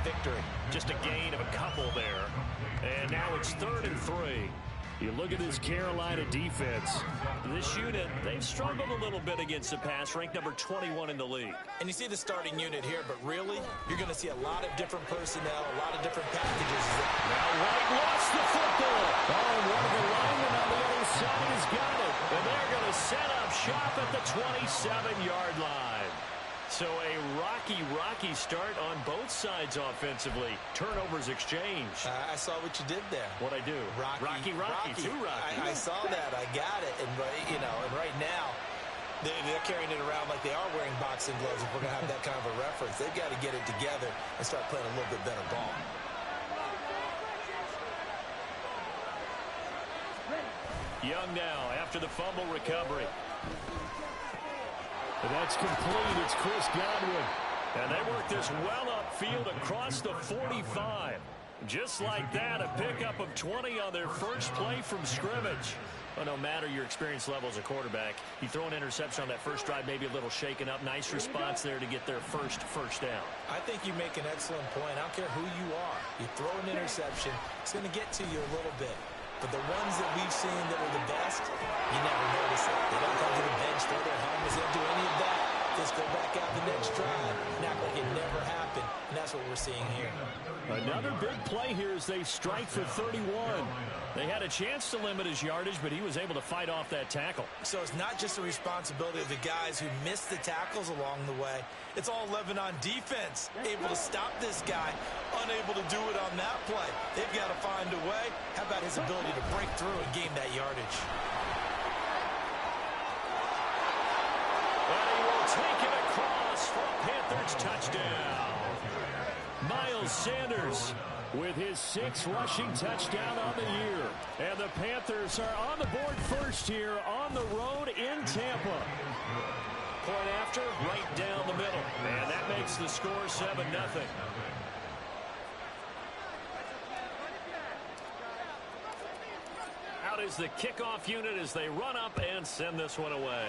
victory. Just a gain of a couple there. And now it's 3rd and 3. You look at this Carolina defense. This unit, they've struggled a little bit against the pass, ranked number 21 in the league. And you see the starting unit here, but really, you're going to see a lot of different personnel, a lot of different packages. Now White lost the football. Oh, one of the linemen on the other side has got it. And they're going to set up shop at the 27-yard line. So a rocky start on both sides offensively. Turnovers exchanged. I saw what you did there. What'd I do? Rocky. Too rocky. I saw that. I got it. And right now, they're carrying it around like they are wearing boxing gloves. If we're going to have that kind of a reference, they've got to get it together and start playing a little bit better ball. Young now after the fumble recovery. That's complete. It's Chris Godwin. And they work this well upfield across the 45. Just like that, a pickup of 20 on their first play from scrimmage. Well, no matter your experience level as a quarterback, you throw an interception on that first drive, maybe a little shaken up. Nice response there to get their first down. I think you make an excellent point. I don't care who you are. You throw an interception, it's going to get to you a little bit. But the ones that we've seen that are the best, you never notice it. They don't come to the bench, throw their helmets, they don't do any of that. Just go back out the next drive and act like it never happened. And that's what we're seeing here. Another big play here as they strike for 31. They had a chance to limit his yardage, but he was able to fight off that tackle. So it's not just the responsibility of the guys who missed the tackles along the way. It's all 11 on defense, able to stop this guy, unable to do it on that play. They've got to find a way. How about his ability to break through and gain that yardage? And he will take it across for a Panthers touchdown. Miles Sanders with his 6th rushing touchdown on the year. And the Panthers are on the board first here on the road in Tampa. Point after, right down the middle. And that makes the score 7-0. Out is the kickoff unit as they run up and send this one away.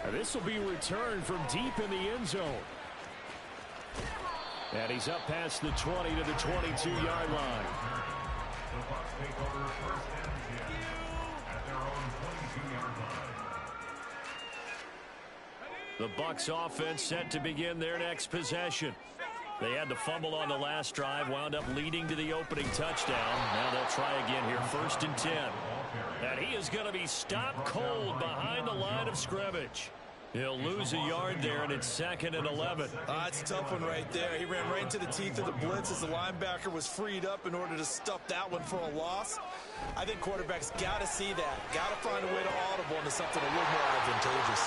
And this will be returned from deep in the end zone. And he's up past the 20 to the 22-yard line. The Bucs offense set to begin their next possession. They had the fumble on the last drive, wound up leading to the opening touchdown. Now they'll try again here, 1st and 10. And he is going to be stopped cold behind the line of scrimmage. He'll lose a yard there, and it's 2nd and 11. It's a tough one right there. He ran right into the teeth of the blitz as the linebacker was freed up in order to stuff that one for a loss. I think quarterbacks got to see that. Got to find a way to audible into something a little more advantageous.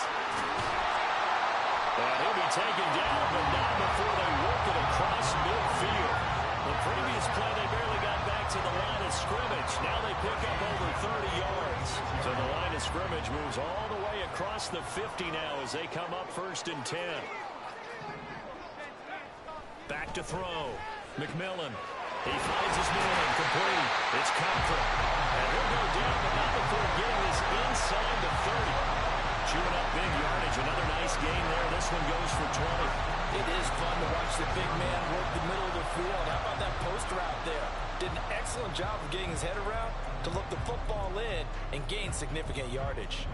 And he'll be taken down, but not before they work it across midfield. The previous play, they barely got back to the line of scrimmage. Now they pick up over 30 yards. So the line of scrimmage moves all the way across the 50 now as they come up 1st and 10. Back to throw. McMillan. He finds his man complete. It's Cochran. And he'll go down, but not before getting this inside the 30. Chewing up big yardage. Another nice gain there. This one goes for 20. It is fun to watch the big man work the middle of the field. How about that post route there? Did an excellent job of getting his head around to look the football in and gain significant yardage.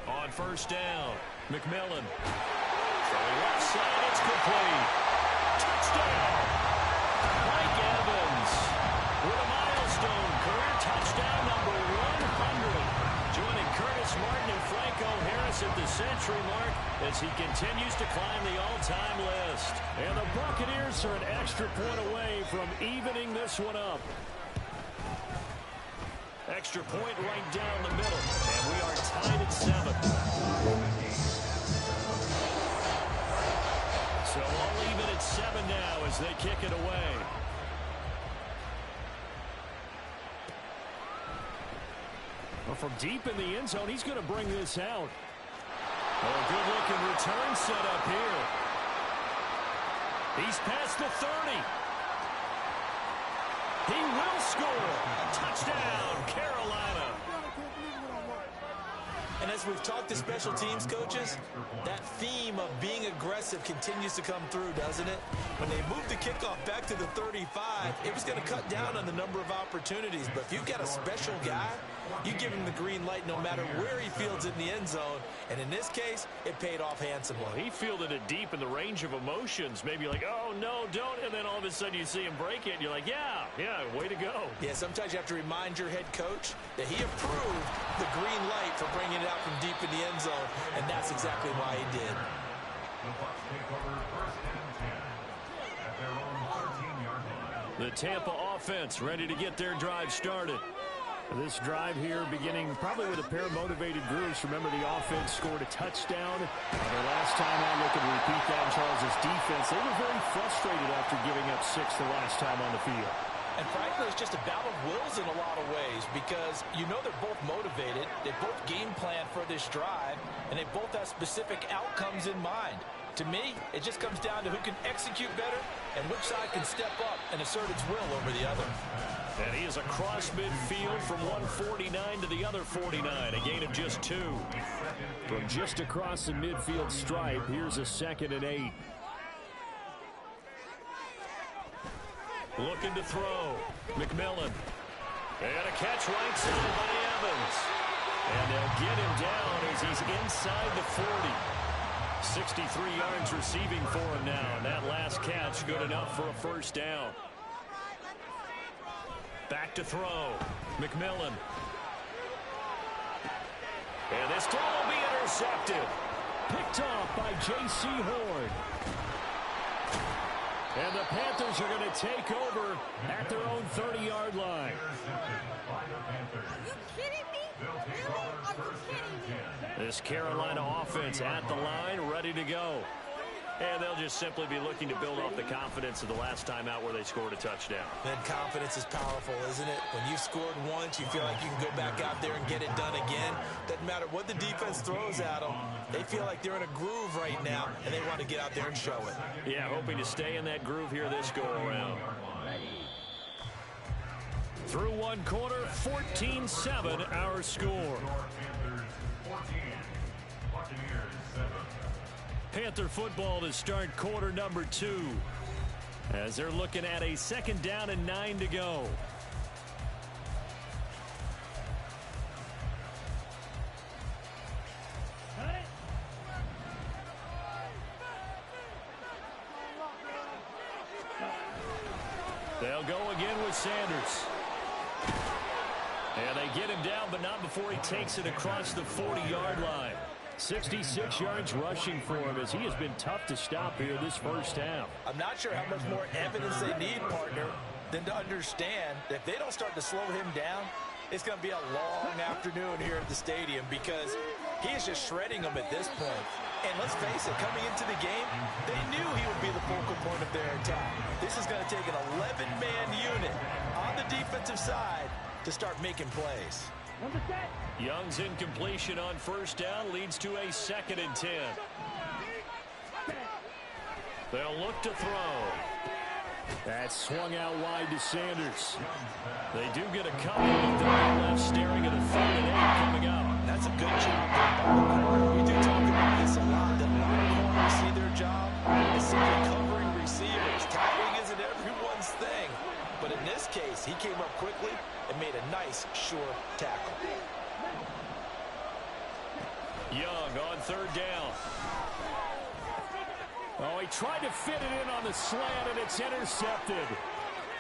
On 1st down, McMillan. Throwing left side, it's complete. Touchdown! Mike Evans with a milestone career touchdown number 100. Joining Curtis Martin and Franco Harris at the century mark as he continues to climb the all-time list. And the Buccaneers are an extra point away from evening this one up. Extra point right down the middle. And we are tied at 7. So all even at 7 now as they kick it away. Well, from deep in the end zone, he's going to bring this out. Oh, a good-looking return set up here. He's past the 30. He will score. Touchdown. as we've talked to special teams coaches, that theme of being aggressive continues to come through, doesn't it? When they moved the kickoff back to the 35, it was going to cut down on the number of opportunities. But if you've got a special guy, you give him the green light no matter where he fields in the end zone. And in this case, it paid off handsomely. Well, he fielded it deep in the range of emotions. Maybe like, oh, no, don't. And then all of a sudden you see him break it, and you're like, yeah, way to go. Yeah, sometimes you have to remind your head coach that he approved the green light for bringing it out from deep in the end zone, and that's exactly why he did. The Tampa offense ready to get their drive started. This drive here beginning probably with a pair of motivated groups. Remember, the offense scored a touchdown. Their last time out, looking to repeat that in Charles' defense. They were very frustrated after giving up 6 the last time on the field. And frankly, it's just a battle of wills in a lot of ways because you know they're both motivated. They both game plan for this drive, and they both have specific outcomes in mind. To me, it just comes down to who can execute better and which side can step up and assert its will over the other. And he is across midfield from 149 to the other 49, a gain of just 2. From just across the midfield stripe, here's a 2nd and 8. Looking to throw. McMillan. And a catch right side by Evans. And they'll get him down as he's inside the 40. 63 yards receiving for him now. And that last catch good enough for a first down. Back to throw. McMillan. And this ball will be intercepted. Picked off by J.C. Horn. And the Panthers are going to take over at their own 30-yard line. Are you kidding me? Really? Are you kidding me? This Carolina offense at the line, ready to go. And they'll just simply be looking to build off the confidence of the last time out where they scored a touchdown. Then confidence is powerful, isn't it? When you've scored once, you feel like you can go back out there and get it done again. Doesn't matter what the defense throws at them. They feel like they're in a groove right now, and they want to get out there and show it. Yeah, hoping to stay in that groove here this go-around. Through one quarter, 14-7 our score. Panther football to start quarter number 2 as they're looking at a 2nd down and 9 to go. They'll go again with Sanders. And they get him down, but not before he takes it across the 40-yard line. 66 yards rushing for him as he has been tough to stop here this first half. I'm not sure how much more evidence they need, partner, than to understand that if they don't start to slow him down, it's going to be a long afternoon here at the stadium because he is just shredding them at this point. And let's face it, coming into the game, they knew he would be the focal point of their attack. This is going to take an 11-man unit on the defensive side to start making plays. Young's incompletion on first down leads to a 2nd and 10. They'll look to throw. That's swung out wide to Sanders. They do get a couple, but they're left staring at a 3rd and 8 coming up. That's a good job by the corner. We do talk about this a lot, that a lot of corners see their job as simply covering receivers. Tackling isn't everyone's thing. But in this case, he came up quickly and made a nice, sure tackle. Young on 3rd down. Oh, he tried to fit it in on the slant, and it's intercepted.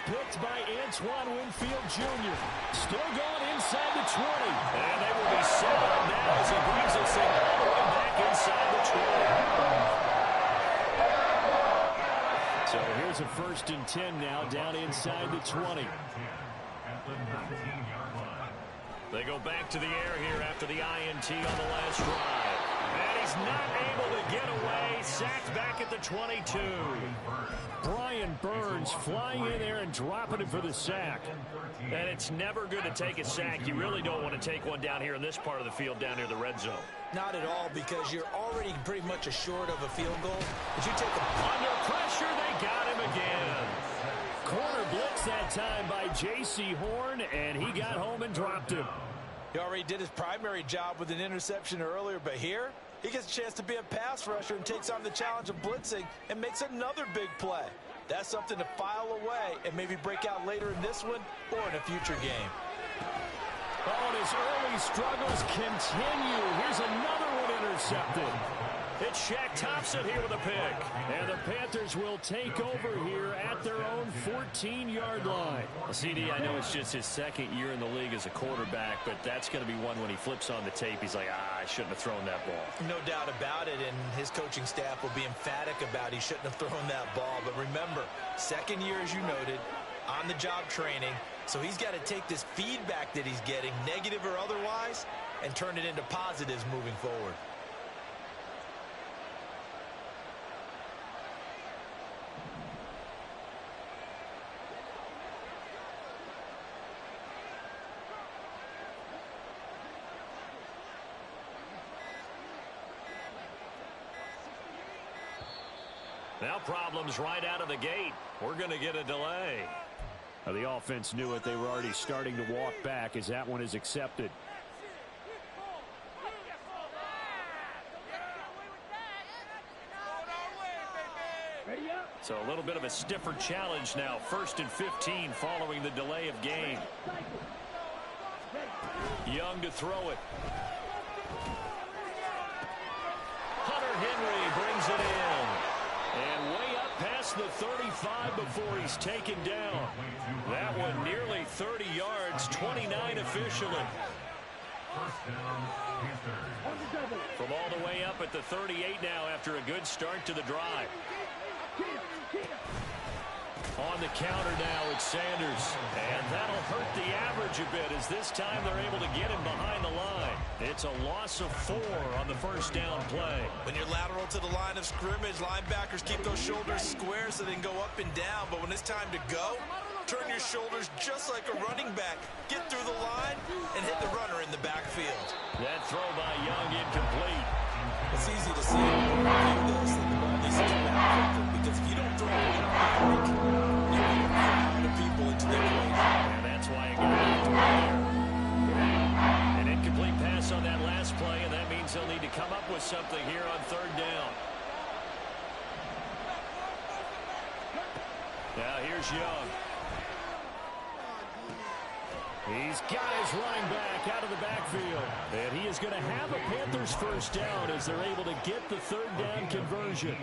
Picked by Antoine Winfield Jr. Still going inside the 20. And they will be set up now as he brings us in all the way back inside the 20. So here's a 1st and 10 now down inside the 20. They go back to the air here after the INT on the last drive. And he's not able to get away. Sacked back at the 22. Brian Burns flying in there and dropping it for the sack. And it's never good to take a sack. You really don't want to take one down here in this part of the field down near the red zone. Not at all, because you're already pretty much assured of a field goal. But you take a under pressure, they got him again. Corner blitz that time by J.C. Horn, and he got home and dropped him. He already did his primary job with an interception earlier, but here he gets a chance to be a pass rusher and takes on the challenge of blitzing and makes another big play. That's something to file away and maybe break out later in this one or in a future game. Oh, and his early struggles continue. Here's another one intercepted. It's Shaq Thompson here with a pick. And the Panthers will take over here at their own 14-yard line. Well, CD, I know it's just his second year in the league as a quarterback, but that's going to be one when he flips on the tape. He's like, I shouldn't have thrown that ball. No doubt about it, and his coaching staff will be emphatic about he shouldn't have thrown that ball. But remember, second year, as you noted, on-the-job training, so he's got to take this feedback that he's getting, negative or otherwise, and turn it into positives moving forward. Now problems right out of the gate. We're going to get a delay. Now the offense knew it. They were already starting to walk back as that one is accepted. So a little bit of a stiffer challenge now. 1st and 15 following the delay of game. Young to throw it. Hunter Henry brings it in. And way up past the 35 before he's taken down. That one nearly 30 yards, 29 officially. From all the way up at the 38 now after a good start to the drive. On the counter now, it's Sanders. And that'll hurt the average a bit as this time they're able to get him behind the line. It's a loss of 4 on the first down play. When you're lateral to the line of scrimmage, linebackers keep those shoulders square so they can go up and down. But when it's time to go, turn your shoulders just like a running back. Get through the line and hit the runner in the backfield. That throw by Young incomplete. It's easy to see this, that the ball needs to come out quicker, because if you don't throw it on the break, you put a lot of people into the equation. And that's why it got out there. An incomplete pass on that last play, and that means they'll need to come up with something here on 3rd down. Now here's Young. He's got his running back out of the backfield. And he is going to have a Panthers first down as they're able to get the 3rd down conversion.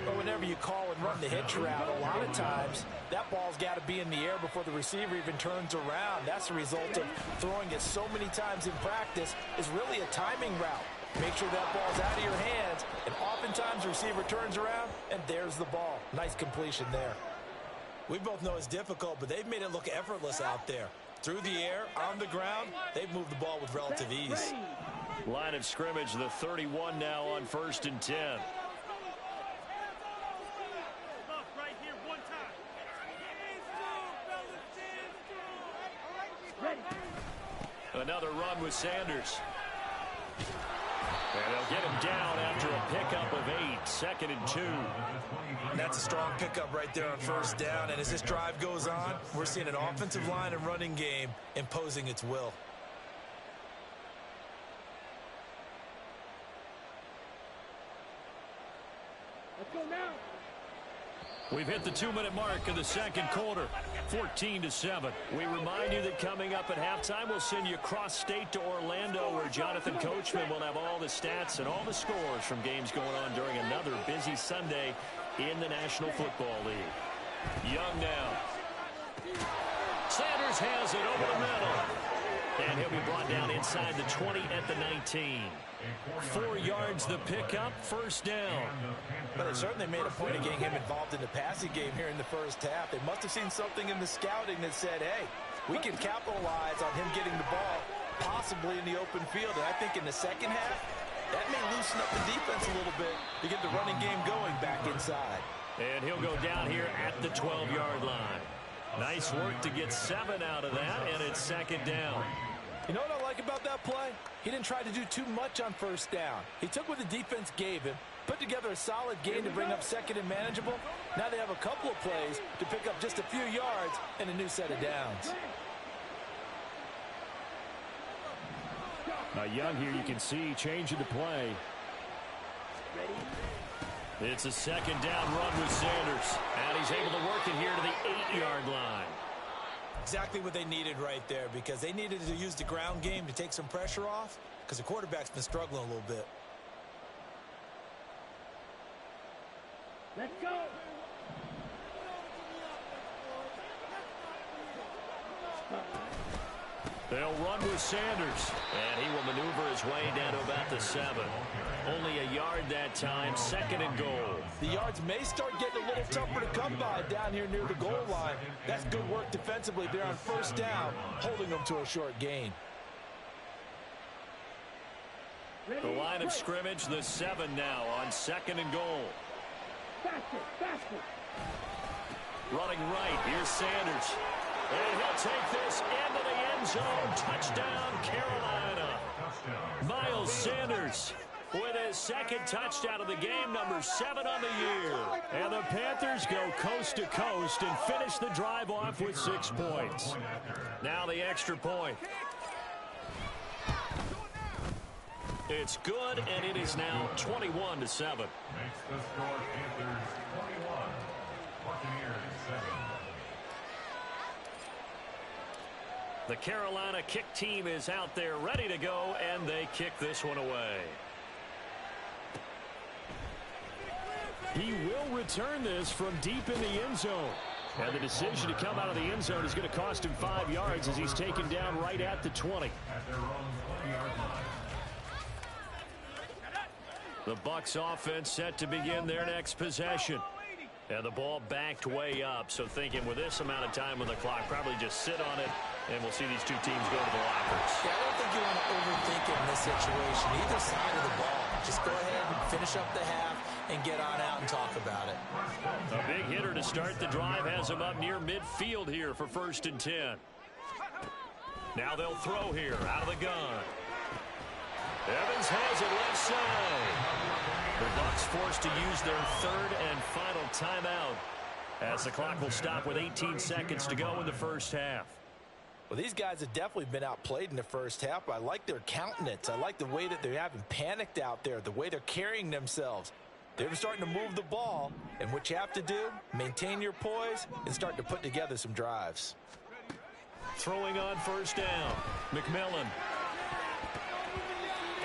But whenever you call and run the hitch route, a lot of times that ball's got to be in the air before the receiver even turns around. That's the result of throwing it so many times in practice. Is really a timing route. Make sure that ball's out of your hands, and oftentimes the receiver turns around, and there's the ball. Nice completion there. We both know it's difficult, but they've made it look effortless out there. Through the air, on the ground, they've moved the ball with relative ease. Line of scrimmage, the 31 now on 1st and 10. Another run with Sanders. And they'll get him down after a pickup of 8, 2nd and 2. That's a strong pickup right there on 1st down. And as this drive goes on, we're seeing an offensive line and running game imposing its will. Let's go now. We've hit the 2-minute mark of the 2nd quarter, 14-7. We remind you that coming up at halftime, we'll send you cross-state to Orlando, where Jonathan Coachman will have all the stats and all the scores from games going on during another busy Sunday in the National Football League. Young now. Sanders has it over the middle. And he'll be brought down inside the 20 at the 19. 4 yards the pickup, 1st down. But they certainly made a point of getting him involved in the passing game here in the 1st half. They must have seen something in the scouting that said, hey, we can capitalize on him getting the ball possibly in the open field. And I think in the 2nd half, that may loosen up the defense a little bit to get the running game going back inside. And he'll go down here at the 12-yard line. Nice work to get 7 out of that, and it's 2nd down. You know what I like about that play? He didn't try to do too much on 1st down. He took what the defense gave him, put together a solid gain to bring up 2nd and manageable. Now they have a couple of plays to pick up just a few yards and a new set of downs. Young here, you can see, changing the play. It's a second down run with Sanders. And he's able to work it here to the 8-yard line. Exactly what they needed right there, because they needed to use the ground game to take some pressure off, because the quarterback's been struggling a little bit. Let's go. They'll run with Sanders, and he will maneuver his way down to about the 7. Only a yard that time, second and goal. The yards may start getting a little tougher to come by down here near the goal line. That's good work defensively there on first down, holding them to a short gain. The line of scrimmage, the 7 now on second and goal. Faster, faster. Running right, here's Sanders. And he'll take this into the end zone. Touchdown, Carolina. Miles Sanders with his second touchdown of the game, number 7 on the year. And the Panthers go coast to coast and finish the drive off with 6 points. Now the extra point. It's good, and it is now 21-7. Makes the score Panthers 21, Buccaneers 7. The Carolina kick team is out there ready to go, and they kick this one away. He will return this from deep in the end zone. And the decision to come out of the end zone is going to cost him 5 yards as he's taken down right at the 20. At their own 20-yard line. The Bucs offense set to begin their next possession. And the ball backed way up, so thinking with this amount of time on the clock, probably just sit on it, and we'll see these two teams go to the lockers. Yeah, I don't think you want to overthink it in this situation. Either side of the ball. Just go ahead and finish up the half and get on out and talk about it. A big hitter to start the drive has him up near midfield here for 1st and 10. Now they'll throw here out of the gun. Evans has it left side. The Bucs forced to use their 3rd and final timeout as the clock will stop with 18 seconds to go in the first half. Well, these guys have definitely been outplayed in the first half, but I like their countenance. I like the way that they haven't panicked out there, the way they're carrying themselves. They're starting to move the ball, and what you have to do, maintain your poise and start to put together some drives. Throwing on first down, McMillan.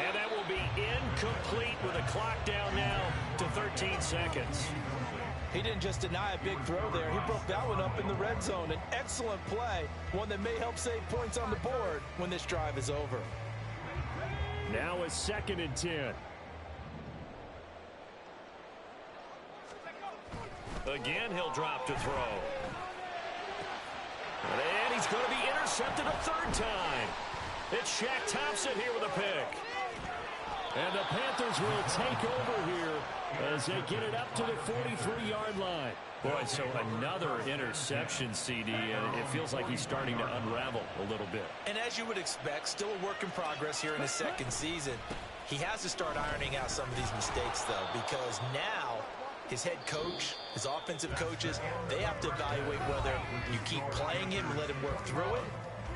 And that will be incomplete with a clock down now to 13 seconds. He didn't just deny a big throw there. He broke that one up in the red zone. An excellent play, one that may help save points on the board when this drive is over. Now a 2nd and 10. Again, he'll drop to throw. And he's going to be intercepted a 3rd time. It's Shaq Thompson here with a pick. And the Panthers will take over here as they get it up to the 43-yard line. Boy, so another interception, CD, and it feels like he's starting to unravel a little bit. And as you would expect, still a work in progress here in his 2nd season. He has to start ironing out some of these mistakes, though, because now his head coach, his offensive coaches, they have to evaluate whether you keep playing him and let him work through it,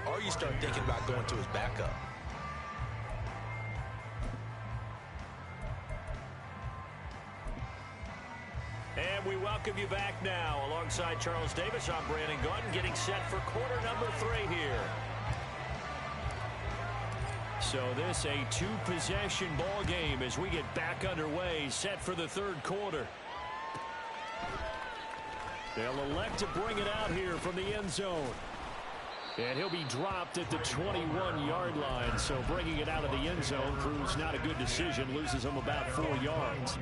or you start thinking about going to his backup. And we welcome you back now. Alongside Charles Davis, I'm Brandon Gaudin, getting set for quarter number 3 here. So this a 2-possession ball game as we get back underway, set for the 3rd quarter. They'll elect to bring it out here from the end zone. And he'll be dropped at the 21-yard line, so bringing it out of the end zone proves not a good decision, loses him about 4 yards.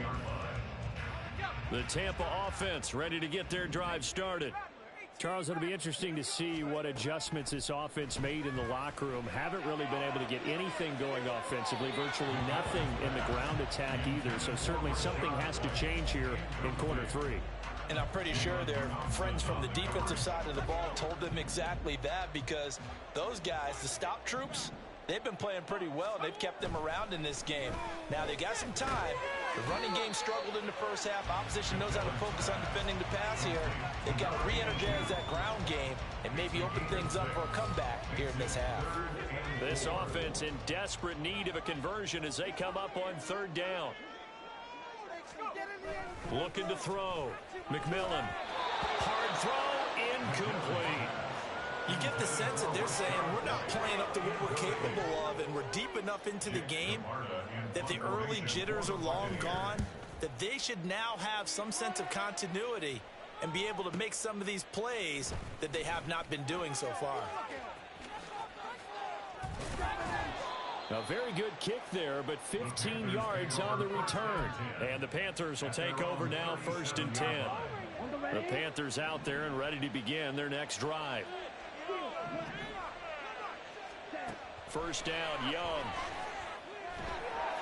The Tampa offense ready to get their drive started. Charles, it'll be interesting to see what adjustments this offense made in the locker room. Haven't really been able to get anything going offensively, virtually nothing in the ground attack either, so certainly something has to change here in quarter 3. And I'm pretty sure their friends from the defensive side of the ball told them exactly that, because those guys, the stop troops, they've been playing pretty well. They've kept them around in this game. Now, they got some time, The running game struggled in the first half. Opposition knows how to focus on defending the pass here. They've got to re-energize that ground game and maybe open things up for a comeback here in this half. This offense in desperate need of a conversion as they come up on third down. Looking to throw. McMillan. Hard throw, incomplete. You get the sense that they're saying we're not playing up to what we're capable of, and we're deep enough into the game that the early jitters are long gone, that they should now have some sense of continuity and be able to make some of these plays that they have not been doing so far. A very good kick there, but 15 yards on the return. And the Panthers will take over now, 1st and 10. The Panthers out there and ready to begin their next drive. First down, Young.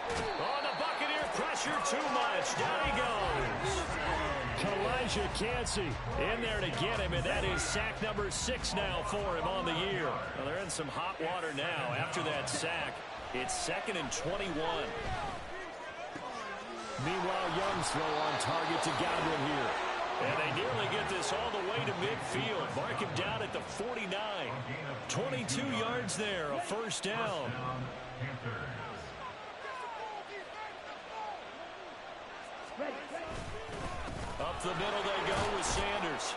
On the Buccaneer pressure, too much. Down he goes. Elijah Cansey in there to get him, and that is sack number 6 now for him on the year. Well, they're in some hot water now after that sack. It's 2nd and 21. Meanwhile, Young's throw on target to Godwin here. And they nearly get this all the way to midfield. Mark him down at the 49. 22 yards there, a first down. Up the middle they go with Sanders.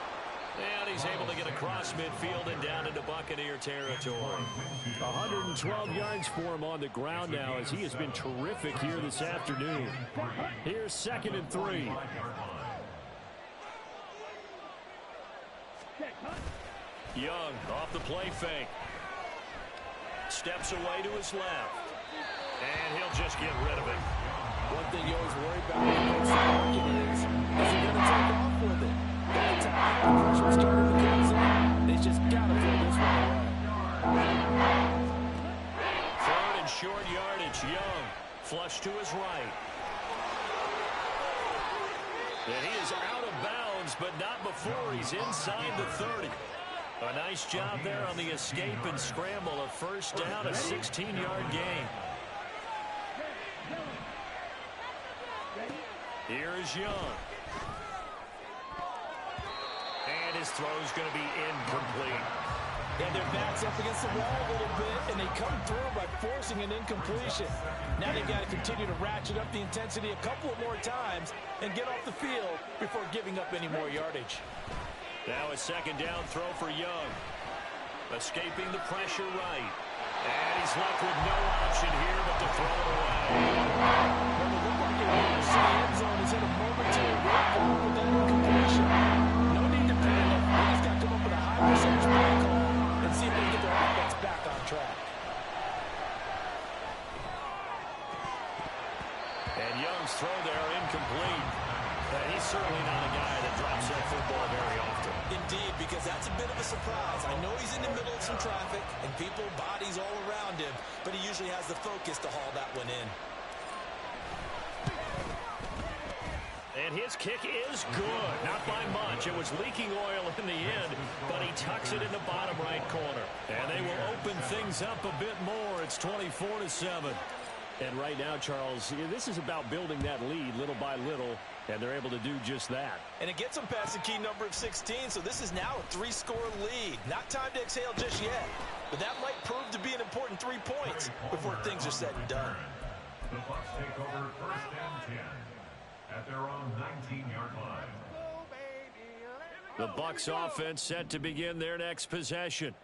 And he's able to get across midfield and down into Buccaneer territory. 112 yards for him on the ground now as he has been terrific here this afternoon. Here's 2nd and 3. Young off the play fake. Steps away to his left. And he'll just get rid of it. One thing you always worry about when you face the market is he going to take off with it? By the time the pressure started to come in, they just got to throw this one away. 3rd and short yardage. Young flush to his right. And he is out of bounds, but not before he's inside the 30. A nice job there on the escape and scramble. A first down, a 16-yard gain. Here is Young. And his throw's going to be incomplete. And their back's up against the wall a little bit, and they come through by forcing an incompletion. Now they've got to continue to ratchet up the intensity a couple of more times and get off the field before giving up any more yardage. Now a 2nd down throw for Young. Escaping the pressure right. And he's left with no option here but to throw it away. Well, it looked like it was the end zone is in a momentary wait with that incompletion. No need to panic. They just got to come up with a high percentage play call and see if they can get their offense back on track. And Young's throw there incomplete. And he's certainly not a guy that drops that football very often. Indeed, because that's a bit of a surprise. I know he's in the middle of some traffic and people, bodies all around him, but he usually has the focus to haul that one in. And his kick is good. Not by much. It was leaking oil in the end, but he tucks it in the bottom right corner. And they will open things up a bit more. It's 24-7. And right now, Charles, this is about building that lead little by little, and they're able to do just that. And it gets them past the key number of 16, so this is now a 3-score lead. Not time to exhale just yet, but that might prove to be an important 3 points before things are said and done. The Bucs take over 1st and 10 at their own 19-yard line. The Bucs offense set to begin their next possession.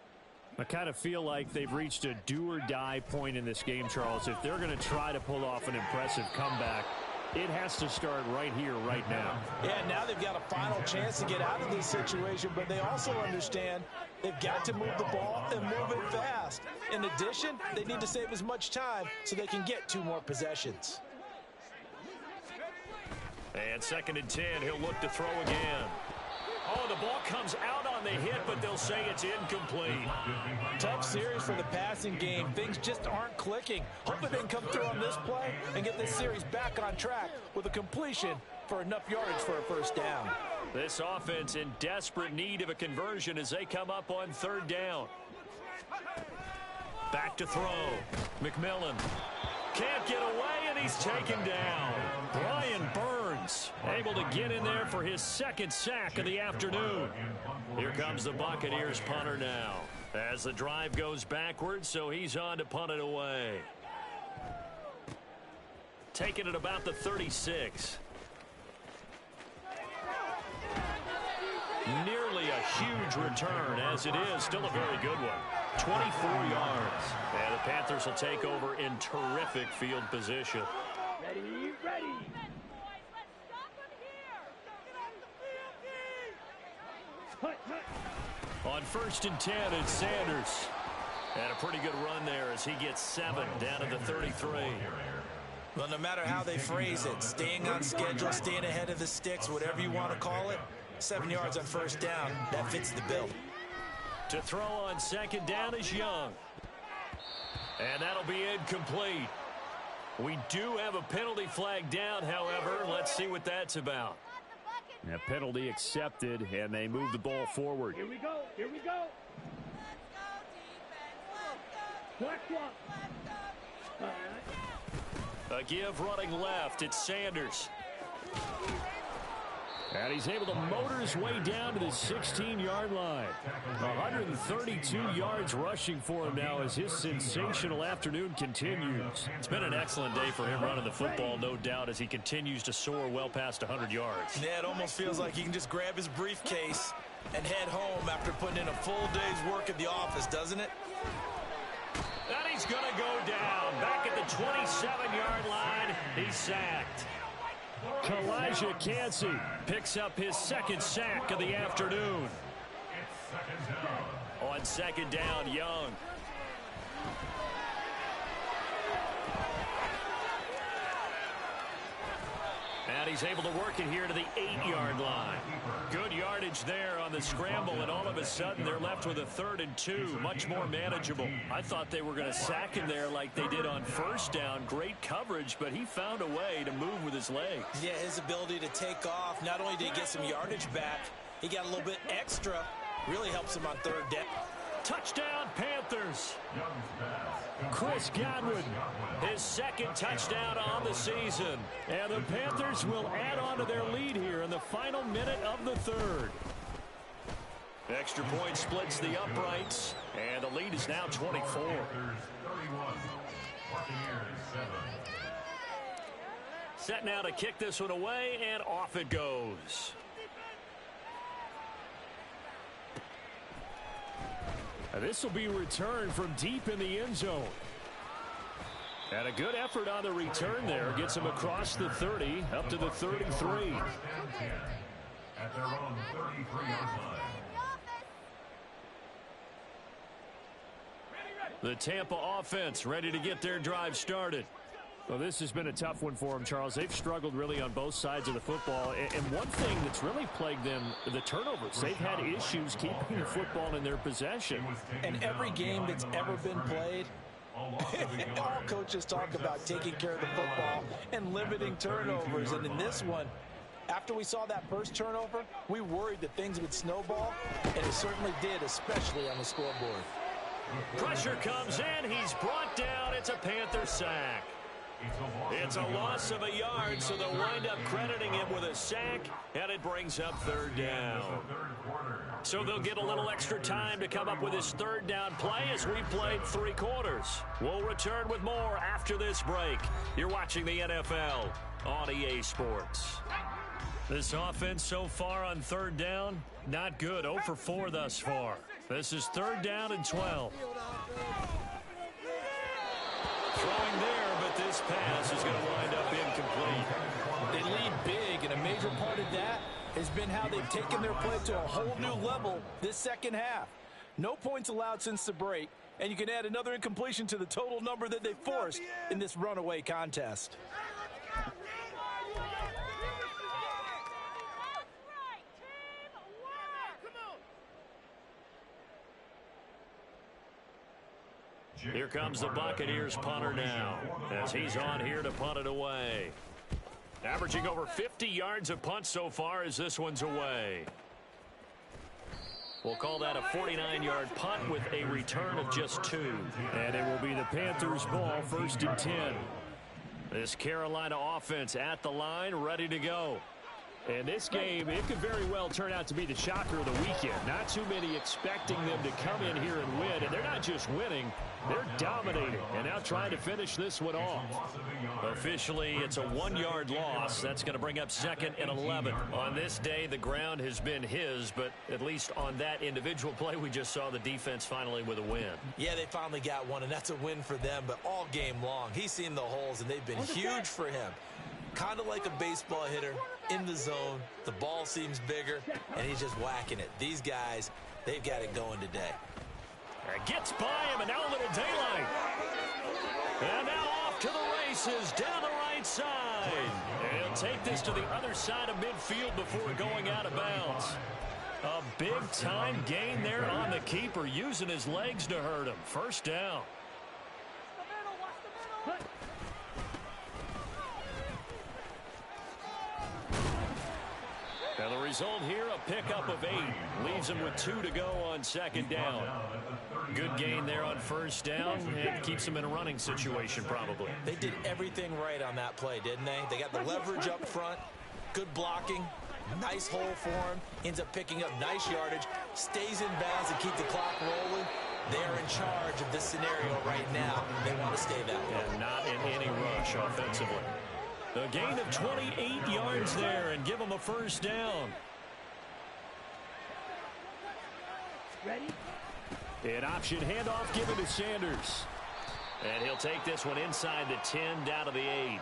I kind of feel like they've reached a do-or-die point in this game, Charles. If they're going to try to pull off an impressive comeback, it has to start right here, right now. Yeah, now they've got a final chance to get out of this situation, but they also understand they've got to move the ball and move it fast. In addition, they need to save as much time so they can get 2 more possessions. And 2nd and 10, he'll look to throw again. Oh, the ball comes out on the hit, but they'll say it's incomplete. Tough series for the passing game. Things just aren't clicking. Hoping they can come through on this play and get this series back on track with a completion for enough yardage for a first down. This offense in desperate need of a conversion as they come up on 3rd down. Back to throw. McMillan. Can't get away, and he's taken down. Brian Burns able to get in there for his second sack of the afternoon. Here comes the Buccaneers punter now. As the drive goes backwards, so he's on to punt it away. Taking it about the 36. Nearly a huge return, as it is still a very good one. 24 yards. And the Panthers will take over in terrific field position. Ready, ready. On 1st and 10, it's Sanders. And a pretty good run there as he gets 7 down to the 33. Well, no matter how they phrase it, staying on schedule, staying ahead of the sticks, whatever you want to call it, 7 yards on 1st down, that fits the bill. To throw on 2nd down is Young. And that'll be incomplete. We do have a penalty flag down, however. Let's see what that's about. A penalty accepted, and they move the ball forward. Here we go. Here we go. Black swap. All right. A give running left. It's Sanders. And he's able to motor his way down to the 16-yard line. 132 yards rushing for him now as his sensational afternoon continues. It's been an excellent day for him running the football, no doubt, as he continues to soar well past 100 yards. Yeah, it almost feels like he can just grab his briefcase and head home after putting in a full day's work at the office, doesn't it? And he's going to go down. Back at the 27-yard line, he's sacked. Kalijah Cansey Picks up his second sack of the afternoon. On 2nd down, Young. And he's able to work it here to the 8-yard line. Good yardage there on the scramble, and all of a sudden they're left with a 3rd and 2. Much more manageable. I thought they were going to sack him there like they did on 1st down. Great coverage, but he found a way to move with his legs. Yeah, his ability to take off, not only did he get some yardage back, he got a little bit extra. Really helps him on 3rd down. Touchdown, Panthers. Chris Godwin. His second touchdown on the season. And the Panthers will add on to their lead here in the final minute of the 3rd. Extra point splits the uprights, and the lead is now 24. Set now to kick this one away, and off it goes. This will be returned from deep in the end zone. And a good effort on the return there. Gets him across the 30, up to the 33. At their own 33-yard line. The Tampa offense ready to get their drive started. Well, this has been a tough one for them, Charles. They've struggled really on both sides of the football. And one thing that's really plagued them, the turnovers. They've had issues keeping the football in their possession. And every game that's ever been played, all coaches talk about taking care of the football and limiting turnovers. And in this one, after we saw that first turnover, we worried that things would snowball, and it certainly did, especially on the scoreboard. Pressure comes in. He's brought down. It's a Panther sack. It's a loss of a yard, so they'll wind up crediting him with a sack, and it brings up 3rd down. So they'll get a little extra time to come up with his 3rd down play as we played 3 quarters. We'll return with more after this break. You're watching the NFL on EA Sports. This offense so far on 3rd down, not good. 0 for 4 thus far. This is 3rd down and 12. Throwing there, but this pass is going to wind up incomplete. They lead big, and a major part of that has been how they've taken their play to a whole new level this second half. No points allowed since the break, and you can add another incompletion to the total number that they forced in this runaway contest. Here comes the Buccaneers punter now as he's on here to punt it away. Averaging over 50 yards of punt so far as this one's away. We'll call that a 49-yard punt with a return of just 2. And it will be the Panthers' ball, 1st and 10. This Carolina offense at the line, ready to go. And this game, it could very well turn out to be the shocker of the weekend. Not too many expecting them to come in here and win. And they're not just winning, they're dominating. And now trying to finish this one off. Officially, it's a 1-yard loss. That's going to bring up 2nd and 11. On this day, the ground has been his, but at least on that individual play, we just saw the defense finally with a win. Yeah, they finally got one, and that's a win for them. But all game long, he's seen the holes, and they've been huge for him. Kind of like a baseball hitter in the zone. The ball seems bigger, and he's just whacking it. These guys, they've got it going today. Gets by him, and now a little daylight. And now off to the races down the right side. And he'll take this to the other side of midfield before going out of bounds. A big-time gain there on the keeper, using his legs to hurt him. First down. And the result here, a pickup of 8. Leaves him with 2 to go on 2nd down. Good gain there on 1st down, and keeps him in a running situation probably. They did everything right on that play, didn't they? They got the leverage up front, good blocking, nice hole for him, ends up picking up nice yardage, stays in bounds and keep the clock rolling. They're in charge of this scenario right now. They want to stay that way. And not in any rush offensively. A gain of 28 yards there and give them a 1st down. Ready? An option handoff given to Sanders. And he'll take this one inside the 10 down to the 8.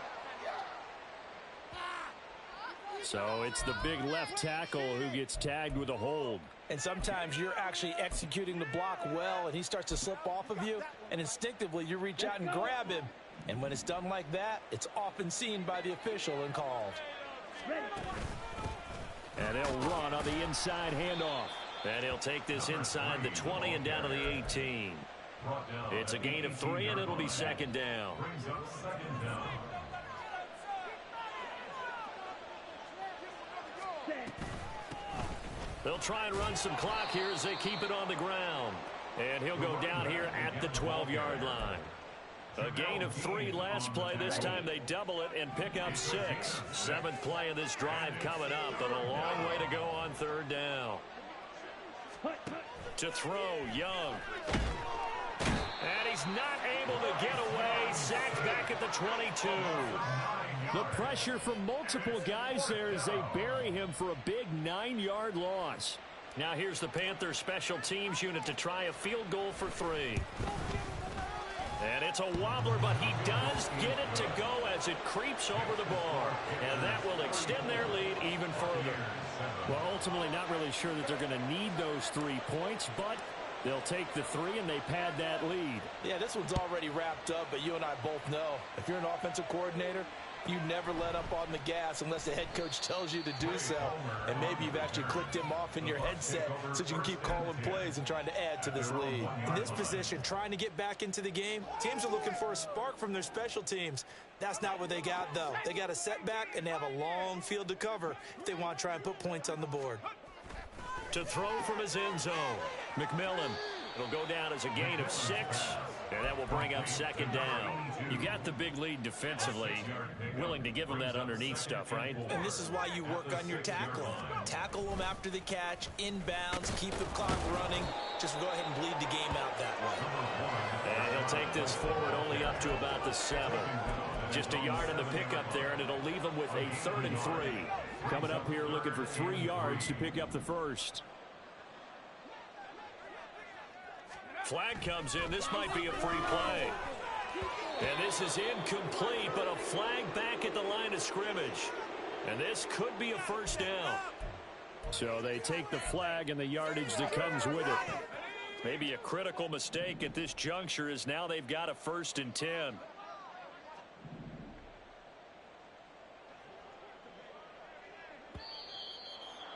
So it's the big left tackle who gets tagged with a hold. And sometimes you're actually executing the block well, and he starts to slip off of you, and instinctively you reach out and grab him. And when it's done like that, it's often seen by the official and called. And they'll run on the inside handoff. And he'll take this inside the 20 and down to the 18. It's a gain of 3, and it'll be 2nd down. They'll try and run some clock here as they keep it on the ground. And he'll go down here at the 12-yard line. A gain of 3 last play. This time they double it and pick up 6. 7th play of this drive coming up, but a long way to go on 3rd down. To throw, Young. And he's not able to get away. Sacked back at the 22. The pressure from multiple guys there as they bury him for a big 9-yard loss. Now here's the Panthers special teams unit to try a field goal for 3. And it's a wobbler, but he does get it to go as it creeps over the bar. And that will extend their lead even further. Well, ultimately not really sure that they're going to need those 3 points, but they'll take the 3 and they pad that lead. Yeah, this one's already wrapped up, but you and I both know if you're an offensive coordinator, you never let up on the gas unless the head coach tells you to do so. And maybe you've actually clicked him off in your headset so you can keep calling plays and trying to add to this lead. In this position, trying to get back into the game, teams are looking for a spark from their special teams. That's not what they got, though. They got a setback, and they have a long field to cover if they want to try and put points on the board. To throw from his end zone, McMillan. It'll go down as a gain of 6, and that will bring up 2nd down. You got the big lead defensively, willing to give them that underneath stuff, right? And this is why you work on your tackling. Tackle them after the catch, inbounds, keep the clock running. Just go ahead and bleed the game out that way. And he'll take this forward only up to about the 7. Just a yard in the pickup there, and it'll leave him with a 3rd and 3. Coming up here looking for 3 yards to pick up the 1st. Flag comes in. This might be a free play. And this is incomplete, but a flag back at the line of scrimmage. And this could be a 1st down. So they take the flag and the yardage that comes with it. Maybe a critical mistake at this juncture is now they've got a 1st and 10.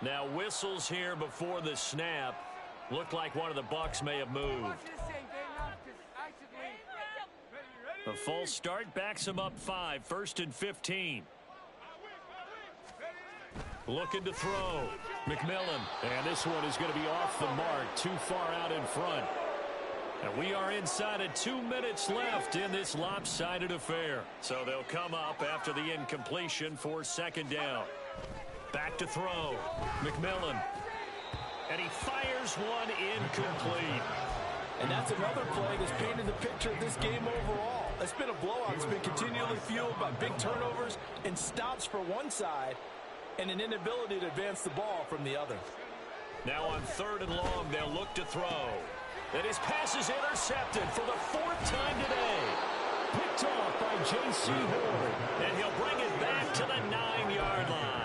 Now whistles here before the snap. Looked like one of the Bucs may have moved. A false start backs him up 5. 1st and 15. Looking to throw. McMillan. And this one is going to be off the mark. Too far out in front. And we are inside of 2 minutes left in this lopsided affair. So they'll come up after the incompletion for second down. Back to throw. McMillan. And he fires one incomplete. And that's another play that's painted the picture of this game overall. It's been a blowout. It's been continually fueled by big turnovers and stops for one side and an inability to advance the ball from the other. Now on 3rd and long, they'll look to throw. And his pass is intercepted for the 4th time today. Picked off by J.C. Horn. And he'll bring it back to the 9-yard line.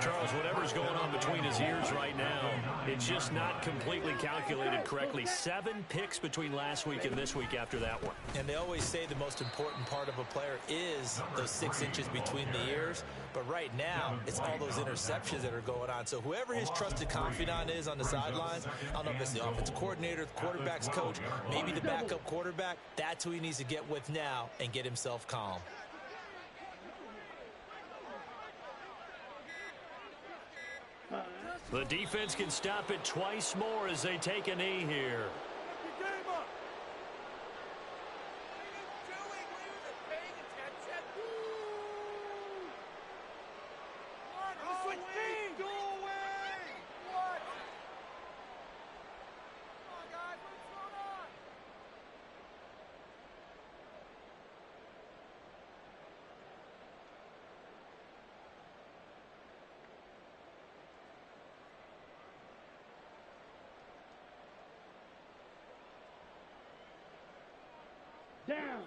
Charles, whatever's going on between his ears right now, it's just not completely calculated correctly. 7 picks between last week and this week after that one. And they always say the most important part of a player is those 6 inches between the ears. But right now, it's all those interceptions that are going on. So whoever his trusted confidant is on the sidelines, I don't know if it's the offensive coordinator, the quarterback's coach, maybe the backup quarterback, that's who he needs to get with now and get himself calm. The defense can stop it twice more as they take a knee here. Down.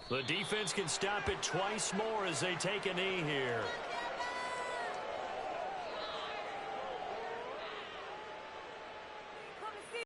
The defense can stop it twice more as they take a knee here.